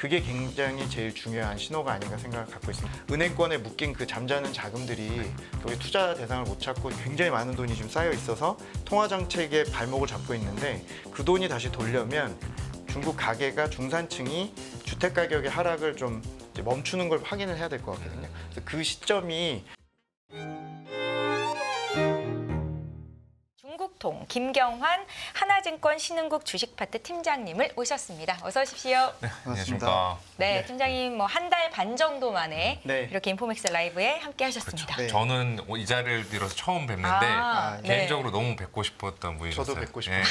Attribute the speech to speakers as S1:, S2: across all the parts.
S1: 그게 굉장히 제일 중요한 신호가 아닌가 생각을 갖고 있습니다. 은행권에 묶인 그 잠자는 자금들이 거기 투자 대상을 못 찾고 굉장히 많은 돈이 지금 쌓여 있어서 통화 정책의 발목을 잡고 있는데 그 돈이 다시 돌려면 중국 가계가 중산층이 주택 가격의 하락을 좀 이제 멈추는 걸 확인을 해야 될 것 같거든요. 그래서 그 시점이
S2: 중국통 김경환 하나증권 신흥국 주식파트 팀장님을 모셨습니다. 어서 오십시오.
S3: 네,
S1: 반갑습니다.
S3: 안녕하십니까.
S2: 네,
S1: 네.
S2: 팀장님 뭐 한 달 반 정도 만에
S1: 네.
S2: 이렇게 인포맥스 라이브에 함께 하셨습니다.
S1: 네.
S3: 저는 이 자리를 빌어서 처음 뵙는데
S2: 네.
S3: 개인적으로 너무 뵙고 싶었던 분이셨어요.
S1: 저도 뵙고
S3: 예.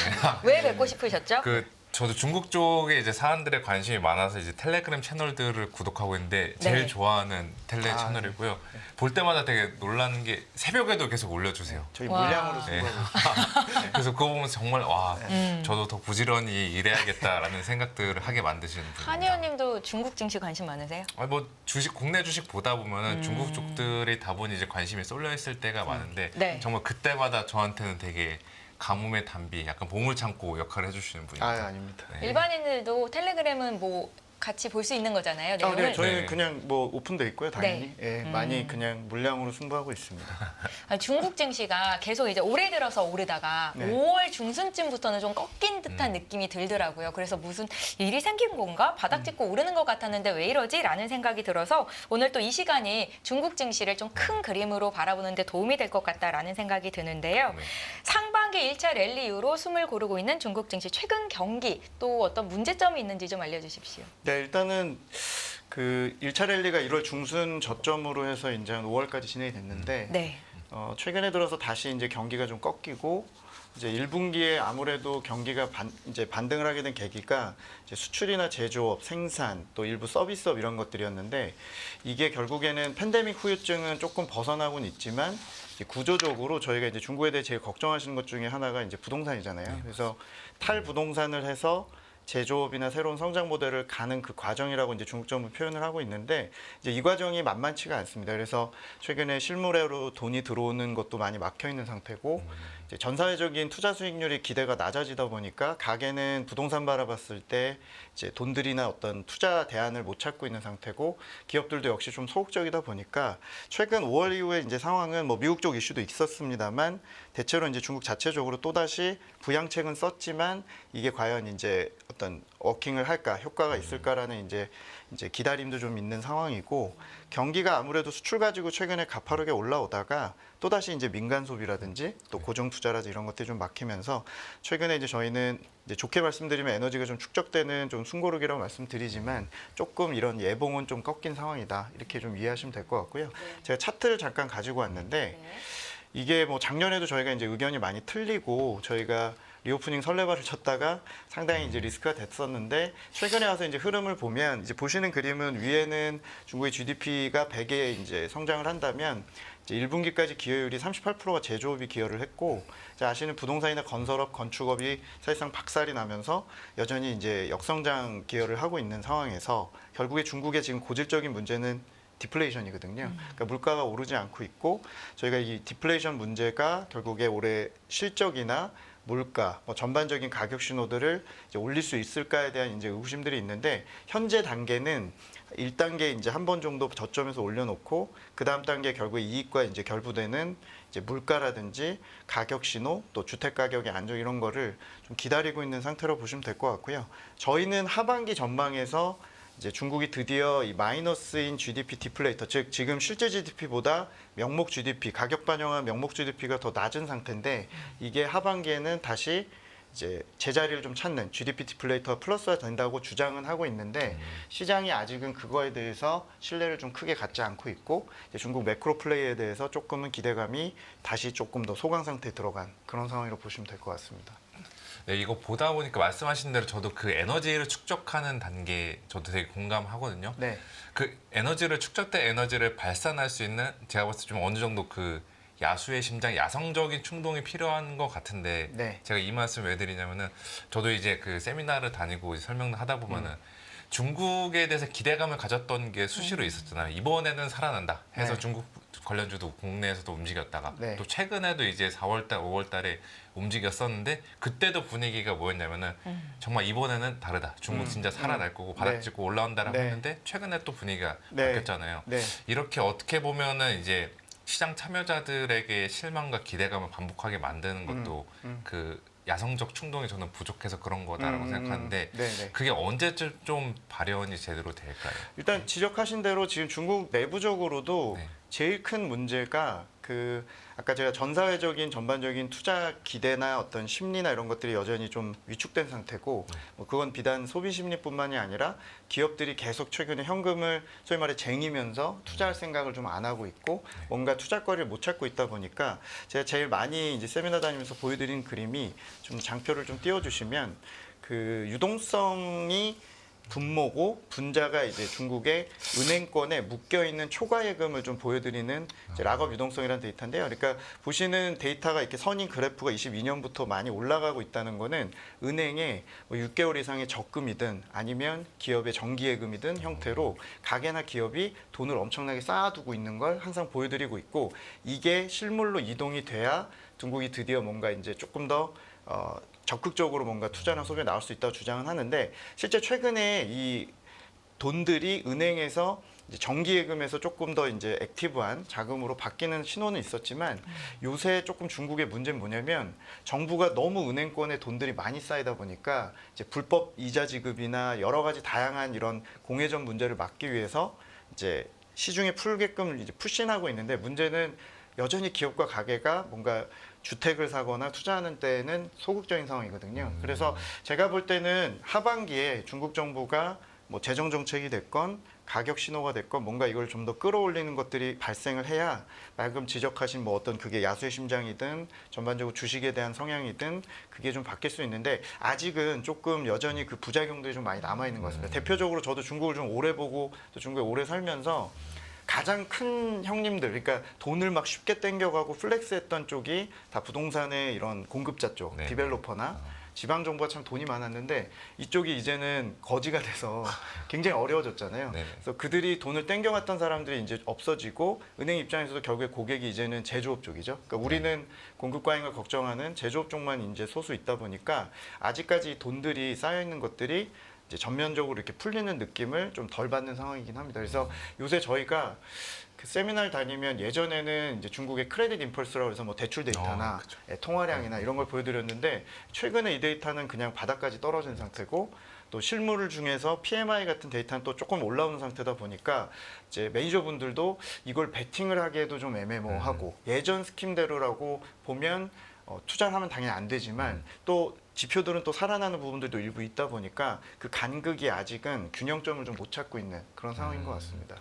S2: 왜 뵙고 싶으셨죠?
S3: 저도 중국 쪽에 이제 사람들의 관심이 많아서 이제 텔레그램 채널들을 구독하고 있는데 제일
S2: 네.
S3: 좋아하는 텔레 채널이고요. 볼 때마다 되게 놀라는 게 새벽에도 계속 올려주세요.
S1: 저희
S2: 와.
S1: 물량으로
S3: 네.
S1: 승부하고 있습니다.
S3: 그래서 그거 보면서 정말 와, 저도 더 부지런히 일해야겠다라는 생각들을 하게 만드시는 분입니다.
S2: 한 의원님도 중국 증시 관심 많으세요?
S3: 아니 뭐 국내 주식 보다 보면은 중국 쪽들이 다분히 이제 관심이 쏠려 있을 때가 많은데
S2: 네.
S3: 정말 그때마다 저한테는 되게 가뭄의 단비, 약간 보물창고 역할을 해주시는 분입니다.
S1: 아닙니다.
S3: 네.
S2: 일반인들도 텔레그램은 뭐 같이 볼 수 있는 거잖아요. 내용을.
S1: 네, 저희는
S3: 네.
S1: 그냥 뭐 오픈돼 있고요, 당연히. 예, 많이 그냥 물량으로 승부하고 있습니다.
S2: 아니, 중국 증시가 계속 이제 올해 들어서 오르다가
S1: 네.
S2: 5월 중순쯤부터는 좀 꺾인 듯한 느낌이 들더라고요. 그래서 무슨 일이 생긴 건가? 바닥 짚고 오르는 것 같았는데 왜 이러지? 라는 생각이 들어서 오늘 또 이 시간이 중국 증시를 좀 큰 그림으로 바라보는 데 도움이 될 것 같다라는 생각이 드는데요.
S3: 네.
S2: 상반기 1차 랠리 이후로 숨을 고르고 있는 중국 증시 최근 경기 또 어떤 문제점이 있는지 좀 알려주십시오.
S1: 네, 일단은 그 1차 랠리가 1월 중순 저점으로 해서 이제 한 5월까지 진행이 됐는데
S2: 네.
S1: 최근에 들어서 다시 이제 경기가 좀 꺾이고 이제 1분기에 아무래도 경기가 이제 반등을 하게 된 계기가 이제 수출이나 제조업, 생산, 또 일부 서비스업 이런 것들이었는데 이게 결국에는 팬데믹 후유증은 조금 벗어나고는 있지만 이제 구조적으로 저희가 이제 중국에 대해 제일 걱정하시는 것 중에 하나가 이제 부동산이잖아요. 그래서 탈부동산을 해서 제조업이나 새로운 성장 모델을 가는 그 과정이라고 이제 중국 정부 표현을 하고 있는데 이제 이 과정이 만만치가 않습니다. 그래서 최근에 실물로 돈이 들어오는 것도 많이 막혀 있는 상태고 이제 전 사회적인 투자 수익률이 기대가 낮아지다 보니까 가게는 부동산 바라봤을 때 이제 돈들이나 어떤 투자 대안을 못 찾고 있는 상태고 기업들도 역시 좀 소극적이다 보니까 최근 5월 이후에 이제 상황은 뭐 미국 쪽 이슈도 있었습니다만 대체로 이제 중국 자체적으로 또다시 부양책은 썼지만 이게 과연 이제 어떤 워킹을 할까 효과가 있을까라는 이제 기다림도 좀 있는 상황이고 경기가 아무래도 수출 가지고 최근에 가파르게 올라오다가 또다시 이제 민간 소비라든지 또 고정 투자라든지 이런 것들이 좀 막히면서 최근에 이제 저희는 이제 좋게 말씀드리면 에너지가 좀 축적되는 좀 숨고르기라고 말씀드리지만 조금 이런 예봉은 좀 꺾인 상황이다 이렇게 좀 이해하시면 될 것 같고요. 제가 차트를 잠깐 가지고 왔는데 이게 뭐 작년에도 저희가 이제 의견이 많이 틀리고 저희가 리오프닝 설레발을 쳤다가 상당히 이제 리스크가 됐었는데 최근에 와서 이제 흐름을 보면 이제 보시는 그림은 위에는 중국의 GDP가 100에 이제 성장을 한다면 이제 1분기까지 기여율이 38%가 제조업이 기여를 했고 이제 아시는 부동산이나 건설업, 건축업이 사실상 박살이 나면서 여전히 이제 역성장 기여를 하고 있는 상황에서 결국에 중국의 지금 고질적인 문제는 디플레이션이거든요. 그러니까 물가가 오르지 않고 있고 저희가 이 디플레이션 문제가 결국에 올해 실적이나 물가, 뭐 전반적인 가격 신호들을 이제 올릴 수 있을까에 대한 이제 의구심들이 있는데 현재 단계는 1단계 이제 한 번 정도 저점에서 올려놓고 그 다음 단계 결국 이익과 이제 결부되는 이제 물가라든지 가격 신호 또 주택 가격의 안정 이런 거를 좀 기다리고 있는 상태로 보시면 될 것 같고요. 저희는 하반기 전망에서 이제 중국이 드디어 이 마이너스인 GDP 디플레이터, 즉 지금 실제 GDP보다 명목 GDP, 가격 반영한 명목 GDP가 더 낮은 상태인데 이게 하반기에는 다시 이제 제자리를 좀 찾는 GDP 디플레이터가 플러스가 된다고 주장은 하고 있는데 시장이 아직은 그거에 대해서 신뢰를 좀 크게 갖지 않고 있고 이제 중국 매크로 플레이에 대해서 조금은 기대감이 다시 조금 더 소강 상태에 들어간 그런 상황으로 보시면 될 것 같습니다.
S3: 네, 이거 보다 보니까 말씀하신 대로 저도 그 에너지를 축적하는 단계 저도 되게 공감하거든요.
S1: 네.
S3: 그 에너지를 축적된 에너지를 발산할 수 있는 제가 봤을 때 좀 어느 정도 그 야수의 심장, 야성적인 충동이 필요한 것 같은데
S1: 네.
S3: 제가 이 말씀 왜 드리냐면은 저도 이제 그 세미나를 다니고 설명을 하다 보면은 중국에 대해서 기대감을 가졌던 게 수시로 있었잖아요. 이번에는 살아난다 해서
S1: 네.
S3: 중국 관련주도 국내에서도 움직였다가
S1: 네.
S3: 또 최근에도 이제 4월달, 5월달에 움직였었는데 그때도 분위기가 뭐였냐면은 정말 이번에는 다르다. 중국 진짜 살아날 거고 바닥
S1: 네.
S3: 찍고 올라온다라고
S1: 네.
S3: 했는데 최근에 또 분위기가
S1: 네.
S3: 바뀌었잖아요.
S1: 네.
S3: 이렇게 어떻게 보면은 이제 시장 참여자들에게 실망과 기대감을 반복하게 만드는 것도 그 야성적 충동이 저는 부족해서 그런 거다라고 생각하는데
S1: 네네.
S3: 그게 언제쯤 좀 발현이 제대로 될까요?
S1: 일단 지적하신 대로 지금 중국 내부적으로도
S3: 네.
S1: 제일 큰 문제가 그 아까 제가 전사회적인 전반적인 투자 기대나 어떤 심리나 이런 것들이 여전히 좀 위축된 상태고 뭐 그건 비단 소비 심리뿐만이 아니라 기업들이 계속 최근에 현금을 소위 말해 쟁이면서 투자할 생각을 좀 안 하고 있고 뭔가 투자거리를 못 찾고 있다 보니까 제가 제일 많이 이제 세미나 다니면서 보여드린 그림이 좀 장표를 좀 띄워주시면 그 유동성이 분모고 분자가 이제 중국의 은행권에 묶여 있는 초과예금을 좀 보여드리는 이제 락업 유동성이라는 데이터인데요. 그러니까 보시는 데이터가 이렇게 선인 그래프가 22년부터 많이 올라가고 있다는 거는 은행에 뭐 6개월 이상의 적금이든 아니면 기업의 정기예금이든 형태로 가게나 기업이 돈을 엄청나게 쌓아두고 있는 걸 항상 보여드리고 있고 이게 실물로 이동이 돼야 중국이 드디어 뭔가 이제 조금 더 적극적으로 뭔가 투자나 소비에 나올 수 있다고 주장은 하는데 실제 최근에 이 돈들이 은행에서 이제 정기예금에서 조금 더 이제 액티브한 자금으로 바뀌는 신호는 있었지만 요새 조금 중국의 문제는 뭐냐면 정부가 너무 은행권에 돈들이 많이 쌓이다 보니까 이제 불법 이자 지급이나 여러 가지 다양한 이런 공회전 문제를 막기 위해서 이제 시중에 풀게끔 이제 푸신하고 있는데 문제는 여전히 기업과 가게가 뭔가 주택을 사거나 투자하는 때는 소극적인 상황이거든요. 그래서 제가 볼 때는 하반기에 중국 정부가 뭐 재정 정책이 됐건 가격 신호가 됐건 뭔가 이걸 좀 더 끌어올리는 것들이 발생을 해야 방금 지적하신 뭐 어떤 그게 야수의 심장이든 전반적으로 주식에 대한 성향이든 그게 좀 바뀔 수 있는데 아직은 조금 여전히 그 부작용들이 좀 많이 남아 있는 것 같습니다. 대표적으로 저도 중국을 좀 오래 보고 또 중국에 오래 살면서 가장 큰 형님들, 그러니까 돈을 막 쉽게 땡겨가고 플렉스했던 쪽이 다 부동산의 이런 공급자 쪽,
S3: 네.
S1: 디벨로퍼나 지방 정부가 참 돈이 많았는데 이쪽이 이제는 거지가 돼서 굉장히 어려워졌잖아요.
S3: 네.
S1: 그래서 그들이 돈을 땡겨갔던 사람들이 이제 없어지고 은행 입장에서도 결국에 고객이 이제는 제조업 쪽이죠. 그러니까 우리는 공급 과잉을 걱정하는 제조업 쪽만 이제 소수 있다 보니까 아직까지 돈들이 쌓여 있는 것들이 이제 전면적으로 이렇게 풀리는 느낌을 좀 덜 받는 상황이긴 합니다. 그래서 요새 저희가 그 세미나를 다니면 예전에는 이제 중국의 크레딧 임펄스라고 해서 뭐 대출 데이터나
S3: 그쵸.
S1: 통화량이나 이런 걸 보여드렸는데 최근에 이 데이터는 그냥 바닥까지 떨어진 상태고 또 실물 중에서 PMI 같은 데이터는 또 조금 올라오는 상태다 보니까 이제 매니저분들도 이걸 베팅을 하기에도 좀 애매모호하고 예전 스킴대로라고 보면 투자를 하면 당연히 안 되지만 또 지표들은 또 살아나는 부분들도 일부 있다 보니까 그 간극이 아직은 균형점을 좀 못 찾고 있는 그런 상황인 것 같습니다.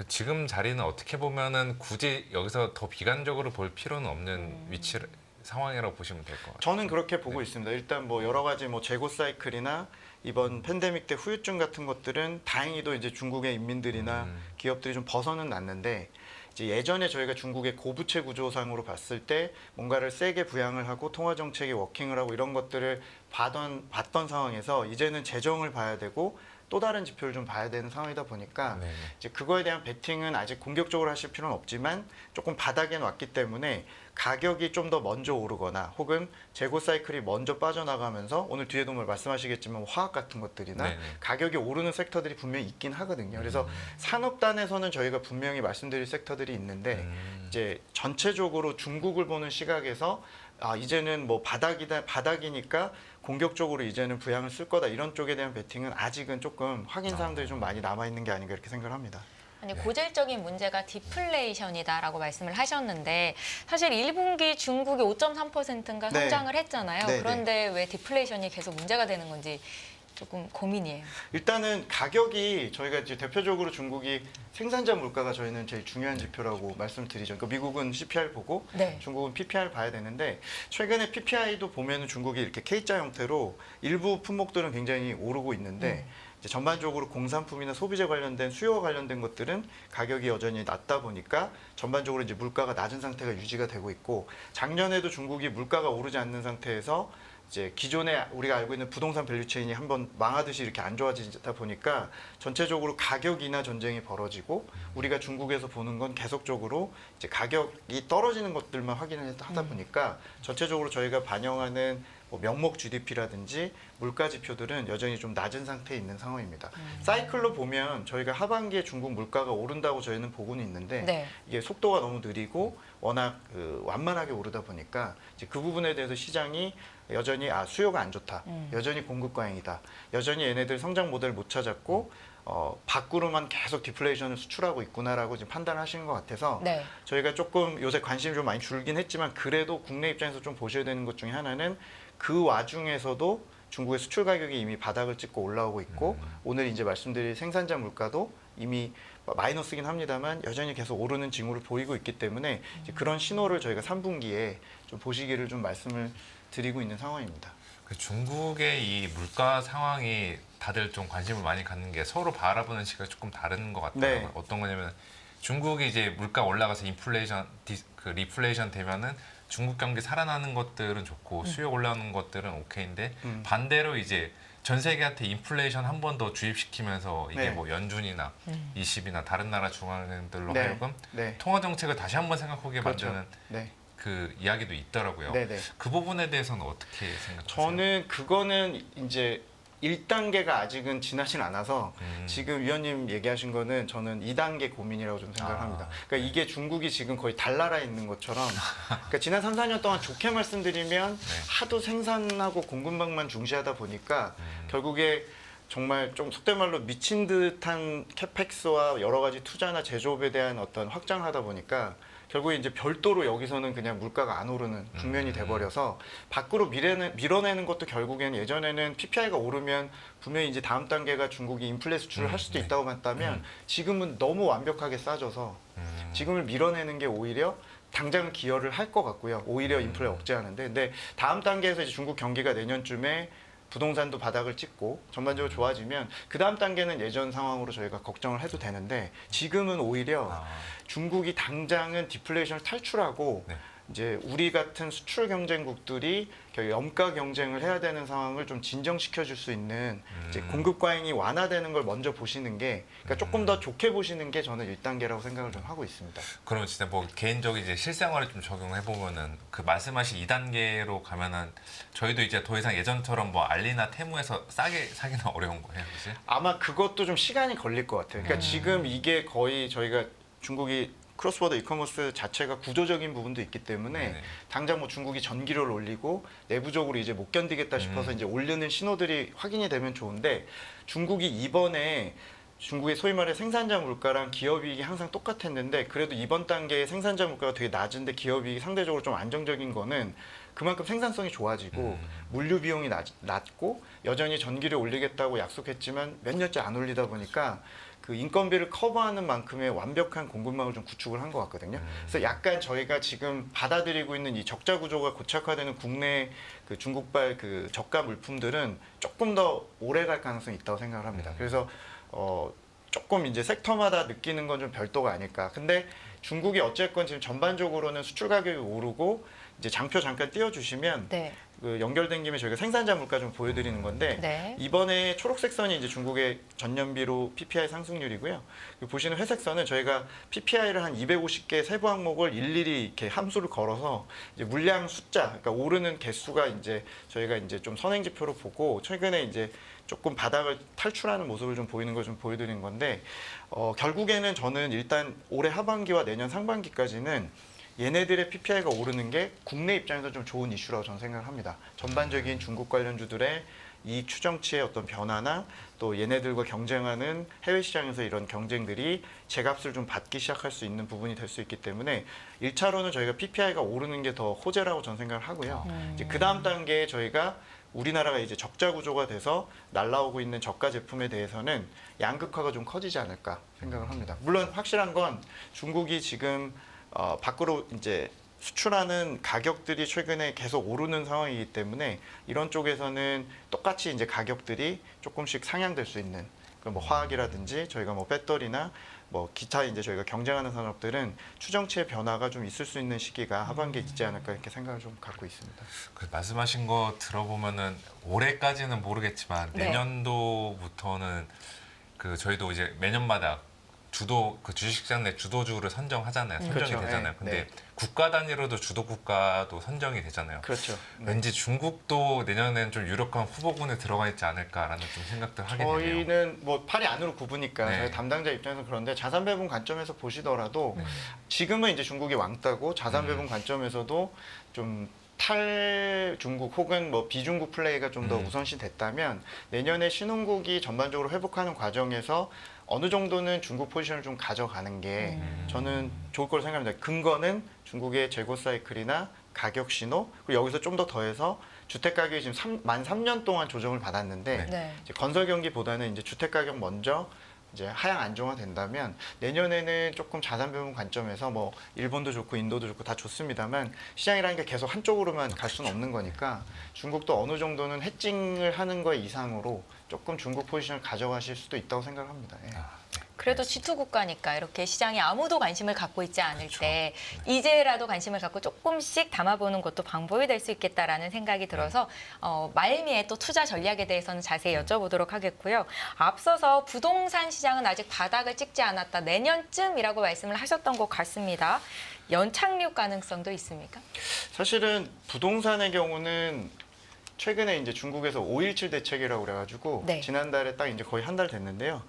S3: 지금 자리는 어떻게 보면은 굳이 여기서 더 비관적으로 볼 필요는 없는 위치 상황이라고 보시면 될 것 같아요.
S1: 저는 그렇게 보고 있습니다. 일단 뭐 여러 가지 뭐 재고 사이클이나 이번 팬데믹 때 후유증 같은 것들은 다행히도 이제 중국의 인민들이나 기업들이 좀 벗어는 났는데 이제 예전에 저희가 중국의 고부채 구조상으로 봤을 때 뭔가를 세게 부양을 하고 통화 정책이 워킹을 하고 이런 것들을 봤던 상황에서 이제는 재정을 봐야 되고 또 다른 지표를 좀 봐야 되는 상황이다 보니까
S3: 네.
S1: 이제 그거에 대한 베팅은 아직 공격적으로 하실 필요는 없지만 조금 바닥에 왔기 때문에 가격이 좀 더 먼저 오르거나 혹은 재고 사이클이 먼저 빠져나가면서 오늘 뒤에도 뭐 말씀하시겠지만 화학 같은 것들이나
S3: 네네.
S1: 가격이 오르는 섹터들이 분명히 있긴 하거든요. 그래서 산업단에서는 저희가 분명히 말씀드릴 섹터들이 있는데 이제 전체적으로 중국을 보는 시각에서 이제는 뭐 바닥이니까 공격적으로 이제는 부양을 쓸 거다 이런 쪽에 대한 베팅은 아직은 조금 확인 사항들이 좀 많이 남아 있는 게 아닌가 이렇게 생각을 합니다.
S2: 아니, 고질적인 문제가 디플레이션이다라고 말씀을 하셨는데 사실 1분기 중국이 5.3%인가
S1: 네.
S2: 성장을 했잖아요.
S1: 네,
S2: 그런데 왜 디플레이션이 계속 문제가 되는 건지 조금 고민이에요.
S1: 일단은 가격이 저희가 이제 대표적으로 중국이 생산자 물가가 저희는 제일 중요한 지표라고 말씀을 드리죠. 그러니까 미국은 CPI를 보고
S2: 네.
S1: 중국은 PPI를 봐야 되는데 최근에 PPI도 보면은 중국이 이렇게 K자 형태로 일부 품목들은 굉장히 오르고 있는데 이제 전반적으로 공산품이나 소비재 관련된 수요와 관련된 것들은 가격이 여전히 낮다 보니까 전반적으로 이제 물가가 낮은 상태가 유지가 되고 있고 작년에도 중국이 물가가 오르지 않는 상태에서 이제 기존에 우리가 알고 있는 부동산 밸류체인이 한번 망하듯이 이렇게 안 좋아지다 보니까 전체적으로 가격 인하 전쟁이 벌어지고 우리가 중국에서 보는 건 계속적으로 이제 가격이 떨어지는 것들만 확인을 하다 보니까 전체적으로 저희가 반영하는 뭐 명목 GDP라든지 물가 지표들은 여전히 좀 낮은 상태에 있는 상황입니다. 사이클로 보면 저희가 하반기에 중국 물가가 오른다고 저희는 보고는 있는데
S2: 네.
S1: 이게 속도가 너무 느리고 워낙 완만하게 오르다 보니까 이제 그 부분에 대해서 시장이 여전히 수요가 안 좋다. 여전히 공급 과잉이다. 여전히 얘네들 성장 모델 못 찾았고 밖으로만 계속 디플레이션을 수출하고 있구나라고 지금 판단하시는 것 같아서
S2: 네.
S1: 저희가 조금 요새 관심이 좀 많이 줄긴 했지만 그래도 국내 입장에서 좀 보셔야 되는 것 중에 하나는 그 와중에서도 중국의 수출 가격이 이미 바닥을 찍고 올라오고 있고 오늘 이제 말씀드린 생산자 물가도 이미 마이너스긴 합니다만 여전히 계속 오르는 징후를 보이고 있기 때문에 이제 그런 신호를 저희가 3분기에 좀 보시기를 좀 말씀을 드리고 있는 상황입니다.
S3: 그 중국의 이 물가 상황이 다들 좀 관심을 많이 갖는 게 서로 바라보는 시각이 조금 다른 것 같아요.
S1: 네.
S3: 어떤 거냐면 중국이 이제 물가 올라가서 인플레이션, 리플레이션 되면은 중국 경기 살아나는 것들은 좋고 수요 올라오는 것들은 오케이인데 반대로 이제 전 세계한테 인플레이션 한 번 더 주입시키면서 이게
S1: 네.
S3: 뭐 연준이나 20이나 다른 나라 중앙은행들로
S1: 네.
S3: 하여금
S1: 네.
S3: 통화 정책을 다시 한번 생각하게
S1: 그렇죠.
S3: 만드는
S1: 네.
S3: 그 이야기도 있더라고요.
S1: 네네.
S3: 그 부분에 대해서는 어떻게 생각하세요?
S1: 저는 그거는 이제 1단계가 아직은 지나진 않아서 지금 위원님 얘기하신 거는 저는 2단계 고민이라고 좀 생각을 합니다. 그러니까 이게 중국이 지금 거의 달나라에 있는 것처럼 그러니까 지난 3, 4년 동안 좋게 말씀드리면 하도 생산하고 공급망만 중시하다 보니까 결국에 정말 좀 속된 말로 미친 듯한 캐펙스와 여러 가지 투자나 제조업에 대한 어떤 확장을 하다 보니까 결국에 이제 별도로 여기서는 그냥 물가가 안 오르는 국면이 돼버려서 밖으로 밀어내는 것도 결국에는 예전에는 PPI가 오르면 분명히 이제 다음 단계가 중국이 인플레 수출을 할 수도 있다고 봤다면 지금은 너무 완벽하게 싸져서 지금을 밀어내는 게 오히려 당장 기여를 할 것 같고요. 오히려 인플레 억제하는데 근데 다음 단계에서 이제 중국 경기가 내년쯤에 부동산도 바닥을 찍고 전반적으로 좋아지면 그 다음 단계는 예전 상황으로 저희가 걱정을 해도 되는데 지금은 오히려 중국이 당장은 디플레이션을 탈출하고
S3: 네.
S1: 이제 우리 같은 수출 경쟁국들이 염가 경쟁을 해야 되는 상황을 좀 진정시켜 줄 수 있는 이제 공급 과잉이 완화되는 걸 먼저 보시는 게 그러니까 조금 더 좋게 보시는 게 저는 1단계라고 생각을 좀 하고 있습니다.
S3: 그러면 진짜 뭐 개인적인 이제 실생활에 좀 적용해 보면은 그 말씀하신 2단계로 가면은 저희도 이제 더 이상 예전처럼 뭐 알리나 테무에서 싸게 사기는 어려운 거예요, 그지?
S1: 아마 그것도 좀 시간이 걸릴 것 같아요. 그러니까 지금 이게 거의 저희가 중국이 크로스보더 이커머스 자체가 구조적인 부분도 있기 때문에
S3: 네네.
S1: 당장 뭐 중국이 전기료를 올리고 내부적으로 이제 못 견디겠다 싶어서 이제 올리는 신호들이 확인이 되면 좋은데 중국이 이번에 중국의 소위 말해 생산자 물가랑 기업이익이 항상 똑같았는데 그래도 이번 단계에 생산자 물가가 되게 낮은데 기업이익이 상대적으로 좀 안정적인 거는 그만큼 생산성이 좋아지고 물류 비용이 낮고 여전히 전기료 올리겠다고 약속했지만 몇 년째 안 올리다 보니까 그 인건비를 커버하는 만큼의 완벽한 공급망을 좀 구축을 한 것 같거든요. 그래서 약간 저희가 지금 받아들이고 있는 이 적자 구조가 고착화되는 국내 그 중국발 그 저가 물품들은 조금 더 오래 갈 가능성이 있다고 생각을 합니다. 그래서 조금 이제 섹터마다 느끼는 건 좀 별도가 아닐까. 근데 중국이 어쨌건 지금 전반적으로는 수출 가격이 오르고 이제 장표 잠깐 띄워주시면
S2: 네.
S1: 그 연결된 김에 저희가 생산자 물가 좀 보여드리는 건데
S2: 네.
S1: 이번에 초록색 선이 이제 중국의 전년비로 PPI 상승률이고요. 보시는 회색 선은 저희가 PPI를 한 250개 세부 항목을 일일이 이렇게 함수를 걸어서 이제 물량 숫자, 그러니까 오르는 개수가 이제 저희가 이제 좀 선행 지표로 보고 최근에 이제 조금 바닥을 탈출하는 모습을 좀 보이는 걸 좀 보여드리는 건데 결국에는 저는 일단 올해 하반기와 내년 상반기까지는 얘네들의 PPI가 오르는 게 국내 입장에서 좀 좋은 이슈라고 저는 생각을 합니다. 전반적인 중국 관련주들의 이익 추정치의 어떤 변화나 또 얘네들과 경쟁하는 해외 시장에서 이런 경쟁들이 제값을 좀 받기 시작할 수 있는 부분이 될 수 있기 때문에 1차로는 저희가 PPI가 오르는 게 더 호재라고 저는 생각을 하고요. 이제 그 다음 단계에 저희가 우리나라가 이제 적자 구조가 돼서 날라오고 있는 저가 제품에 대해서는 양극화가 좀 커지지 않을까 생각을 합니다. 물론 확실한 건 중국이 지금 밖으로 이제 수출하는 가격들이 최근에 계속 오르는 상황이기 때문에 이런 쪽에서는 똑같이 이제 가격들이 조금씩 상향될 수 있는 뭐 화학이라든지 저희가 뭐 배터리나 뭐 기타 이제 저희가 경쟁하는 산업들은 추정치의 변화가 좀 있을 수 있는 시기가 하반기에 있지 않을까 이렇게 생각을 좀 갖고 있습니다.
S3: 그 말씀하신 거 들어보면은 올해까지는 모르겠지만
S2: 네.
S3: 내년도부터는 그 저희도 이제 매년마다 그 주식시장 내 주도주를 선정하잖아요. 선정이
S1: 그렇죠.
S3: 되잖아요.
S1: 네,
S3: 근데
S1: 네.
S3: 국가 단위로도 주도 국가도 선정이 되잖아요.
S1: 그렇죠. 네.
S3: 왠지 중국도 내년엔 좀 유력한 후보군에 들어가 있지 않을까라는 좀 생각들 하게 되네요.
S1: 저희는 뭐 팔이 안으로 굽으니까
S3: 네.
S1: 저희 담당자 입장에서 그런데 자산 배분 관점에서 보시더라도 지금은 이제 중국이 왕따고 자산 배분 관점에서도 좀 탈중국 혹은 뭐 비중국 플레이가 좀 더 우선시 됐다면 내년에 신흥국이 전반적으로 회복하는 과정에서 어느 정도는 중국 포지션을 좀 가져가는 게 저는 좋을 거로 생각합니다. 근거는 중국의 재고 사이클이나 가격 신호 그리고 여기서 좀 더 더해서 주택 가격이 지금 만 3년 동안 조정을 받았는데
S2: 네.
S1: 이제 건설 경기보다는 이제 주택 가격 먼저 이제 하향 안정화된다면 내년에는 조금 자산 배분 관점에서 뭐 일본도 좋고 인도도 좋고 다 좋습니다만 시장이라는 게 계속 한쪽으로만 갈 수는 없는 거니까 중국도 어느 정도는 해칭을 하는 거 이상으로 조금 중국 포지션을 가져가실 수도 있다고 생각합니다. 예.
S2: 그래도 G2 국가니까 이렇게 시장에 아무도 관심을 갖고 있지 않을 때 이제라도 관심을 갖고 조금씩 담아보는 것도 방법이 될 수 있겠다라는 생각이 들어서 말미에 또 투자 전략에 대해서는 자세히 여쭤보도록 하겠고요. 앞서서 부동산 시장은 아직 바닥을 찍지 않았다. 내년쯤이라고 말씀을 하셨던 것 같습니다. 연착륙 가능성도 있습니까?
S1: 사실은 부동산의 경우는 최근에 이제 중국에서 5.17 대책이라고 그래가지고
S2: 네.
S1: 지난달에 딱 이제 거의 한 달 됐는데요.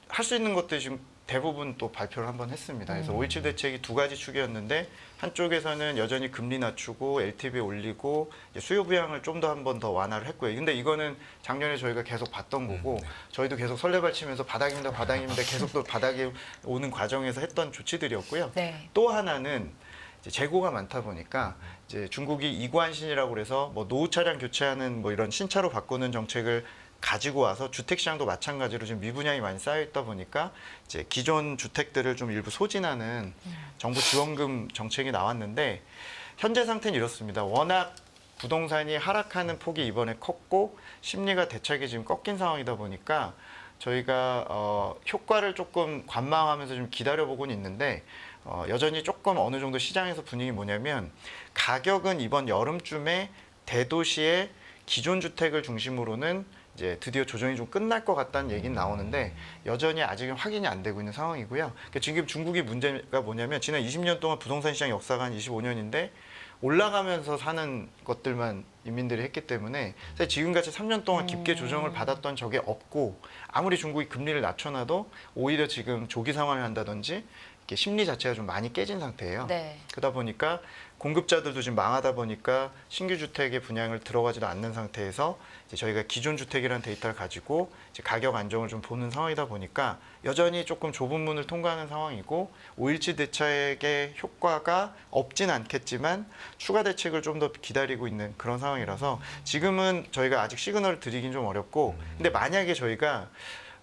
S1: 할 수 있는 것들이 지금 대부분 또 발표를 한번 했습니다. 그래서 5.17 대책이 두 가지 축이었는데 한쪽에서는 여전히 금리 낮추고 LTV 올리고 이제 수요 부양을 좀 더 한 번 더 완화를 했고요. 근데 이거는 작년에 저희가 계속 봤던 거고 저희도 계속 설레발치면서 바닥입니다, 바닥입니다. 계속 또 바닥에 오는 과정에서 했던 조치들이었고요.
S2: 네.
S1: 또 하나는 이제 재고가 많다 보니까 이제 중국이 이관신이라고 그래서 뭐 노후 차량 교체하는 뭐 이런 신차로 바꾸는 정책을 가지고 와서 주택 시장도 마찬가지로 지금 미분양이 많이 쌓여 있다 보니까 이제 기존 주택들을 좀 일부 소진하는 정부 지원금 정책이 나왔는데 현재 상태는 이렇습니다. 워낙 부동산이 하락하는 폭이 이번에 컸고 심리가 대차게 지금 꺾인 상황이다 보니까 저희가 효과를 조금 관망하면서 좀 기다려보고는 있는데 여전히 조금 어느 정도 시장에서 분위기 뭐냐면 가격은 이번 여름쯤에 대도시의 기존 주택을 중심으로는 이제 드디어 조정이 좀 끝날 것 같다는 얘기는 나오는데 여전히 아직은 확인이 안 되고 있는 상황이고요. 그러니까 지금 중국이 문제가 뭐냐면 지난 20년 동안 부동산 시장 역사가 한 25년인데 올라가면서 사는 것들만 인민들이 했기 때문에 사실 지금같이 3년 동안 깊게 조정을 받았던 적이 없고 아무리 중국이 금리를 낮춰놔도 오히려 지금 조기 상환을 한다든지 이렇게 심리 자체가 좀 많이 깨진 상태예요.
S2: 네.
S1: 그러다 보니까 공급자들도 지금 망하다 보니까 신규 주택의 분양을 들어가지도 않는 상태에서 이제 저희가 기존 주택이라는 데이터를 가지고 이제 가격 안정을 좀 보는 상황이다 보니까 여전히 조금 좁은 문을 통과하는 상황이고 5.17 대책의 효과가 없진 않겠지만 추가 대책을 좀 더 기다리고 있는 그런 상황이라서 지금은 저희가 아직 시그널을 드리긴 좀 어렵고 근데 만약에 저희가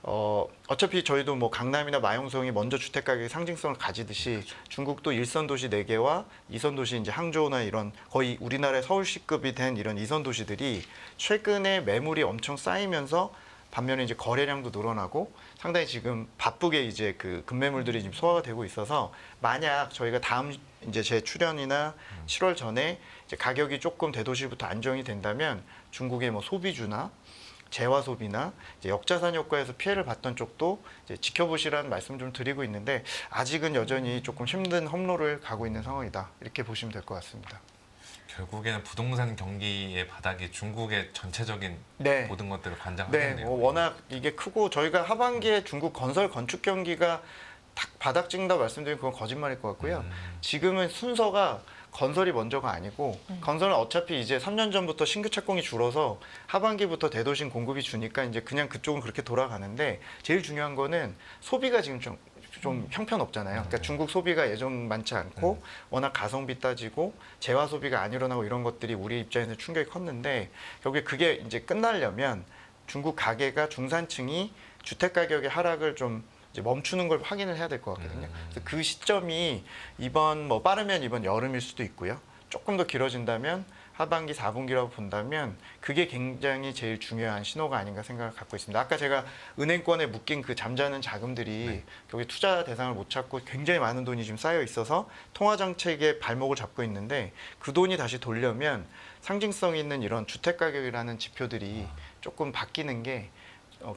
S1: 어차피 저희도 뭐 강남이나 마용성이 먼저 주택 가격의 상징성을 가지듯이 중국도 1선 도시 4개와 2선 도시 이제 항저우나 이런 거의 우리나라의 서울시급이 된 이런 2선 도시들이 최근에 매물이 엄청 쌓이면서 반면에 이제 거래량도 늘어나고 상당히 지금 바쁘게 이제 그 급매물들이 지금 소화가 되고 있어서 만약 저희가 다음 이제 제 출연이나 7월 전에 이제 가격이 조금 대도시부터 안정이 된다면 중국의 뭐 소비주나 재화 소비나 이제 역자산 효과에서 피해를 봤던 쪽도 이제 지켜보시라는 말씀 좀 드리고 있는데 아직은 여전히 조금 힘든 험로를 가고 있는 상황이다 이렇게 보시면 될 것 같습니다.
S3: 결국에는 부동산 경기의 바닥이 중국의 전체적인
S1: 네.
S3: 모든 것들을
S1: 네,
S3: 관장하겠네요.
S1: 뭐 워낙 이게 크고 저희가 하반기에 중국 건설 건축 경기가 탁 바닥 찍는다고 말씀드리면 그건 거짓말일 것 같고요. 지금은 순서가 건설이 먼저가 아니고 건설은 어차피 이제 3년 전부터 신규 착공이 줄어서 하반기부터 대도심 공급이 주니까 이제 그냥 그쪽은 그렇게 돌아가는데 제일 중요한 거는 소비가 지금 좀 형편없잖아요. 그러니까 중국 소비가 예전만치 않고 워낙 가성비 따지고 재화 소비가 안 일어나고 이런 것들이 우리 입장에서 충격이 컸는데 결국에 그게 이제 끝나려면 중국 가계가 중산층이 주택 가격의 하락을 좀 이제 멈추는 걸 확인을 해야 될 것 같거든요. 그래서 그 시점이 이번 뭐 빠르면 이번 여름일 수도 있고요. 조금 더 길어진다면 하반기 4분기라고 본다면 그게 굉장히 제일 중요한 신호가 아닌가 생각을 갖고 있습니다. 아까 제가 은행권에 묶인 그 잠자는 자금들이 여기 투자 대상을 못 찾고 굉장히 많은 돈이 지금 쌓여 있어서 통화 정책의 발목을 잡고 있는데 그 돈이 다시 돌려면 상징성 있는 이런 주택 가격이라는 지표들이 조금 바뀌는 게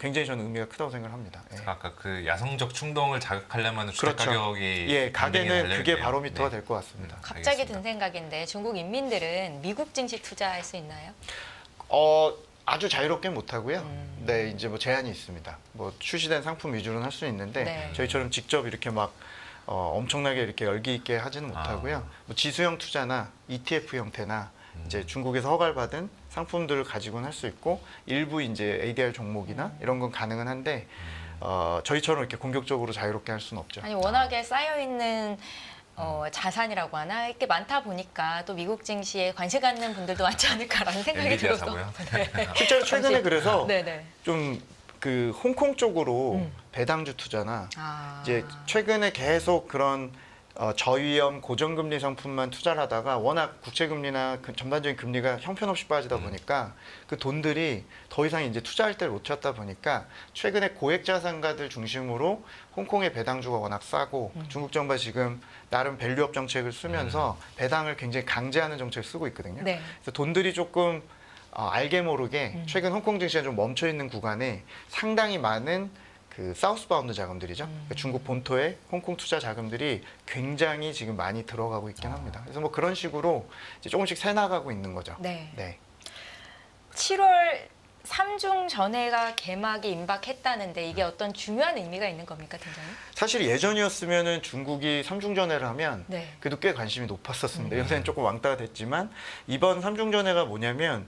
S1: 굉장히 저는 의미가 크다고 생각을 합니다. 예.
S3: 아까 그 야성적 충동을 자극하려면 주택
S1: 그렇죠.
S3: 가격이
S1: 예,
S3: 반등이
S1: 가게는 그게
S3: 달려있네요.
S1: 바로미터가
S3: 네.
S1: 될 것 같습니다.
S2: 갑자기
S3: 알겠습니다.
S2: 든 생각인데 중국 인민들은 미국 증시 투자할 수 있나요?
S1: 아주 자유롭게 못 하고요. 네, 이제 뭐 제한이 있습니다. 뭐 출시된 상품 위주로는 할 수는 있는데
S2: 네.
S1: 저희처럼 직접 이렇게 막 엄청나게 이렇게 열기 있게 하지는 못하고요. 뭐 지수형 투자나 ETF 형태나 이제 중국에서 허가를 받은 상품들을 가지고는 할 수 있고 일부 이제 ADR 종목이나 이런 건 가능은 한데 저희처럼 이렇게 공격적으로 자유롭게 할 수는 없죠.
S2: 아니 워낙에 쌓여 있는 자산이라고 하나 이렇게 많다 보니까 또 미국 증시에 관심 갖는 분들도 많지 않을까라는 생각이
S3: 엔비디아
S2: 들어서.
S3: 사고요.
S1: 실제로 최근에 그래서
S2: 네네.
S1: 좀 그 홍콩 쪽으로 배당주 투자나
S2: 아.
S1: 이제 최근에 계속 그런 저위험 고정금리 상품만 투자를 하다가 워낙 국채금리나 그 전반적인 금리가 형편없이 빠지다 보니까 그 돈들이 더 이상 이제 투자할 때를 못 찾다 보니까 최근에 고액 자산가들 중심으로 홍콩의 배당주가 워낙 싸고 중국 정부가 지금 나름 밸류업 정책을 쓰면서 배당을 굉장히 강제하는 정책을 쓰고 있거든요.
S2: 네.
S1: 그래서 돈들이 조금 알게 모르게 최근 홍콩 증시가 좀 멈춰 있는 구간에 상당히 많은 그 사우스바운드 자금들이죠. 그러니까 중국 본토의 홍콩 투자 자금들이 굉장히 지금 많이 들어가고 있긴 합니다. 그래서 뭐 그런 식으로 이제 조금씩 새 나가고 있는 거죠.
S2: 네.
S1: 네.
S2: 7월 3중 전회가 개막이 임박했다는데 이게 어떤 중요한 의미가 있는 겁니까, 팀장님?
S1: 사실 예전이었으면은 중국이 삼중전회를 하면
S2: 네.
S1: 그래도 꽤 관심이 높았었습니다. 요새는 조금 왕따가 됐지만 이번 삼중전회가 뭐냐면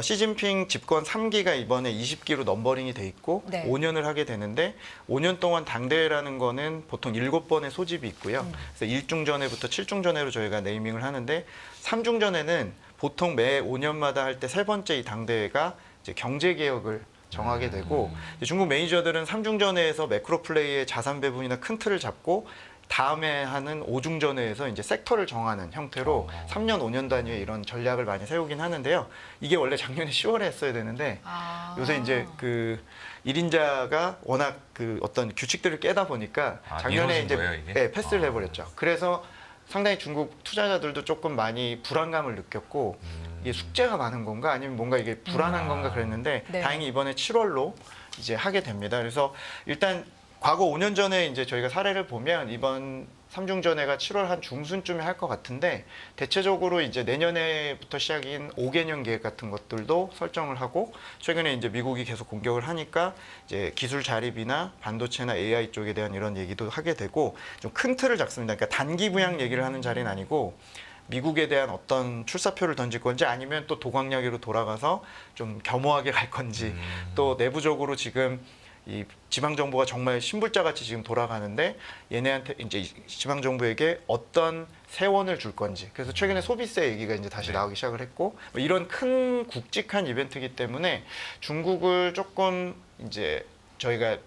S1: 시진핑 집권 3기가 이번에 20기로 넘버링이 돼 있고
S2: 네.
S1: 5년을 하게 되는데 5년 동안 당대회라는 거는 보통 7번의 소집이 있고요. 그래서 1중전회부터 7중전회로 저희가 네이밍을 하는데 3중전회는 보통 매 5년마다 할 때 세 번째 이 당대회가 이제 경제개혁을 정하게 되고 이제 중국 매니저들은 3중전회에서 매크로 플레이의 자산 배분이나 큰 틀을 잡고 다음에 하는 5중전회에서 이제 섹터를 정하는 형태로 3년, 5년 단위의 이런 전략을 많이 세우긴 하는데요. 이게 원래 작년에 10월에 했어야 되는데
S2: 아.
S1: 요새 이제 그 1인자가 워낙 그 어떤 규칙들을 깨다 보니까 작년에
S3: 미뤄진
S1: 이제
S3: 거예요, 이게?
S1: 네, 패스를 해버렸죠. 그래서 상당히 중국 투자자들도 조금 많이 불안감을 느꼈고 이게 숙제가 많은 건가 아니면 뭔가 이게 불안한 건가 그랬는데
S2: 네.
S1: 다행히 이번에 7월로 이제 하게 됩니다. 그래서 일단 과거 5년 전에 이제 저희가 사례를 보면 이번 삼중전회가 7월 한 중순쯤에 할 것 같은데 대체적으로 이제 내년에부터 시작인 5개년 계획 같은 것들도 설정을 하고 최근에 이제 미국이 계속 공격을 하니까 이제 기술 자립이나 반도체나 AI 쪽에 대한 이런 얘기도 하게 되고 좀 큰 틀을 잡습니다. 그러니까 단기 부양 얘기를 하는 자리는 아니고 미국에 대한 어떤 출사표를 던질 건지 아니면 또 도광야기로 돌아가서 좀 겸허하게 갈 건지 또 내부적으로 지금 이 지방 정부가 정말 신불자 같이 지금 돌아가는데 얘네한테 이제 지방 정부에게 어떤 세원을 줄 건지 그래서 최근에 소비세 얘기가 이제 다시 나오기 시작을 했고 뭐 이런 큰 굵직한 이벤트이기 때문에 중국을 조금 이제 저희가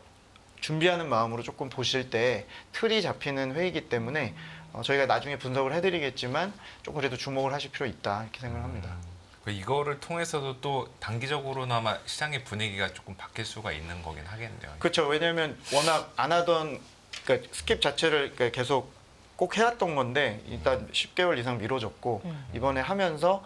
S1: 준비하는 마음으로 조금 보실 때 틀이 잡히는 회의이기 때문에 저희가 나중에 분석을 해드리겠지만 조금 그래도 주목을 하실 필요 있다 이렇게 생각을 합니다.
S3: 이거를 통해서도 또 단기적으로나마 시장의 분위기가 조금 바뀔 수가 있는 거긴 하겠네요.
S1: 그렇죠. 왜냐하면 워낙 안 하던 그러니까 스킵 자체를 그러니까 계속 꼭 해왔던 건데 일단 10개월 이상 미뤄졌고 이번에 하면서